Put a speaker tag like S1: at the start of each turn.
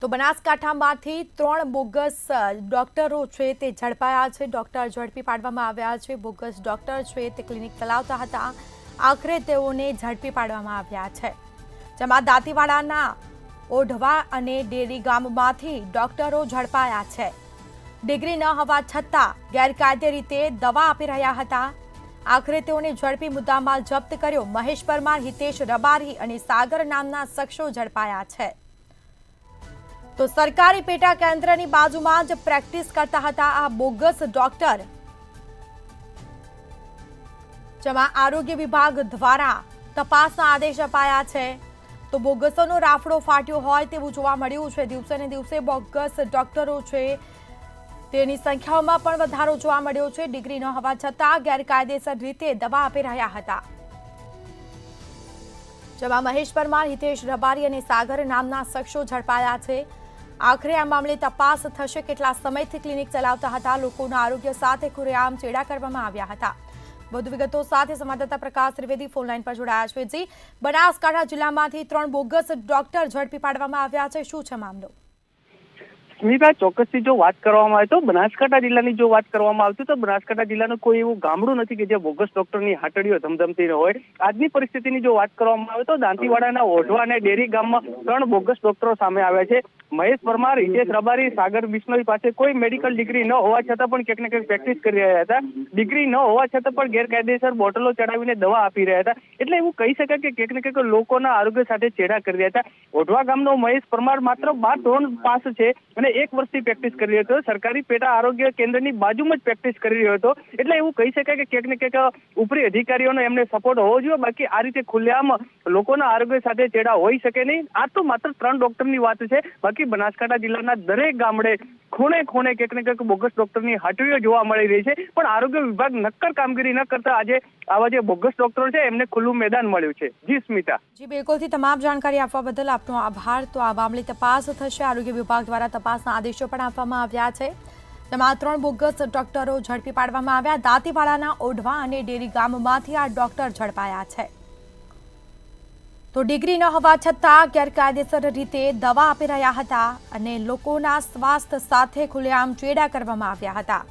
S1: તો બનાસકાંઠામાંથી 3 બોગસ ડોક્ટરો છે તે ઝડપાયા છે। ડોક્ટર ઝડપી પાડવામાં આવ્યા છે। બોગસ ડોક્ટર છે તે ક્લિનિક ચલાવતા હતા। આખરે તેઓને ઝડપી પાડવામાં આવ્યા છે। જેમાં દાંતીવાડાના ઓઢવા અને ડેરી ગામમાંથી ડોક્ટરો ઝડપાયા છે। ડિગ્રી ન હોવા છતાં ગેરકાયદે રીતે દવા આપી રહ્યા હતા। આખરે તેઓને ઝડપી મુદ્દામાલ જપ્ત કર્યો। મહેશ પરમાર, હિતેશ રબારી અને સાગર નામના શખ્સો ઝડપાયા છે। તો સરકારી પેટા કેન્દ્રની બાજુમાં જ પ્રેક્ટિસ કરતા હતા આ બોગસ ડોક્ટર, જેમાં આરોગ્ય વિભાગ દ્વારા તપાસના આદેશ અપાયા છે। તો બોગસોનો રાફડો ફાટ્યો હોય તેવું જોવા મળ્યું છે। દિવસે ને દિવસે બોગસ ડોક્ટરો છે તેની સંખ્યામાં પણ વધારો જોવા મળ્યો છે। ડિગ્રી ન હોવા છતાં ગેરકાયદેસર રીતે દવા આપી રહ્યા હતા। જેમાં મહેશ પરમાર, હિતેશ રબારી અને સાગર નામના શખ્સો ઝડપાયા છે। આખરે આ મામલે તપાસ થશે। કેટલા સમયથી ક્લિનિક ચલાવતા હતા, લોકોના આરોગ્ય સાથે ખુલ્લેઆમ ચેડા કરવામાં આવ્યા હતા। વધુ વિગતો સાથે સંવાદદાતા પ્રકાશ ત્રિવેદી ફોનલાઈન પર જોડાયા છે। જી, બનાસકાંઠા જિલ્લામાંથી 3 બોગસ ડોક્ટર ઝડપી પાડવામાં આવ્યા છે, શું છે મામલો?
S2: સ્મિતા, ચોક્કસથી જો વાત કરવામાં આવે તો બનાસકાંઠા જિલ્લાની જો વાત કરવામાં આવતી તો બનાસકાંઠા જિલ્લાનું કોઈ એવું ગામડું નથી કે જે બોગસ ડોક્ટરની હાટડીઓ ધમધમતી ન હોય। આજની પરિસ્થિતિની જો વાત કરવામાં આવે તો દાંતીવાડાના ઓઢવા અને ડેરી ગામમાં 3 બોગસ ડોક્ટરો સામે આવ્યા છે। મહેશ પરમાર, હિતેશ રબારી, સાગર બિશ્નોઈ પાસે કોઈ મેડિકલ ડિગ્રી ન હોવા છતાં પણ ક્યાંક ને ક્યાંક પ્રેક્ટિસ કરી રહ્યા હતા। ડિગ્રી ન હોવા છતાં પણ ગેરકાયદેસર બોટલો ચડાવીને દવા આપી રહ્યા હતા। એટલે એવું કહી શકાય કે ક્યાંક ને ક્યાંક લોકોના આરોગ્ય સાથે ચેડા કરી રહ્યા હતા। ઓઢવા ગામનો મહેશ પરમાર માત્ર 12 ધોરણ પાસ છે અને 1 વર્ષથી પ્રેક્ટિસ કરી રહ્યો હતો। સરકારી પેટા આરોગ્ય કેન્દ્રની બાજુમાં જ પ્રેક્ટિસ કરી રહ્યો હતો। એટલે એવું કહી શકાય કે ક્યાંક ને ક્યાંક ઉપરી અધિકારીઓનો એમને સપોર્ટ હોવો જોઈએ। બાકી આ રીતે ખુલ્લેઆમ લોકોના આરોગ્ય સાથે ચેડા હોઈ શકે નહીં। આ તો માત્ર 3 ડોક્ટરની વાત છે। બાકી બનાસકાંઠા જિલ્લાના દરેક ગામડે ખૂણે ખૂણે ક્યાંક ને ક્યાંક બોગસ ડોક્ટરની હાટડીઓ જોવા મળી રહી છે। પણ આરોગ્ય વિભાગ નક્કર કામગીરી ન કરતા આજે આવા જે બોગસ ડોક્ટરો છે એમને ખુલ્લું મેદાન મળ્યું છે। જી સ્મિતા।
S1: જી બિલકુલથી તમામ જાણકારી આપવા બદલ આપનો આભાર। તો આ મામલે તપાસ થશે। આરોગ્ય વિભાગ દ્વારા તપાસના આદેશો પણ આપવામાં આવ્યા છે। તેમાં 3 બોગસ ડોક્ટરો ઝડપી પાડવામાં આવ્યા। દાંતીવાડાના ઓઢવા અને ડેરી ગામમાંથી આ ડોક્ટર ઝડપાયા છે। તો ડિગ્રી ન હોવા છતાં ગેરકાયદેસર રીતે દવા આપી રહ્યા હતા અને લોકોના સ્વાસ્થ્ય સાથે ખુલ્લેઆમ ચેડા કરવામાં આવ્યા હતા।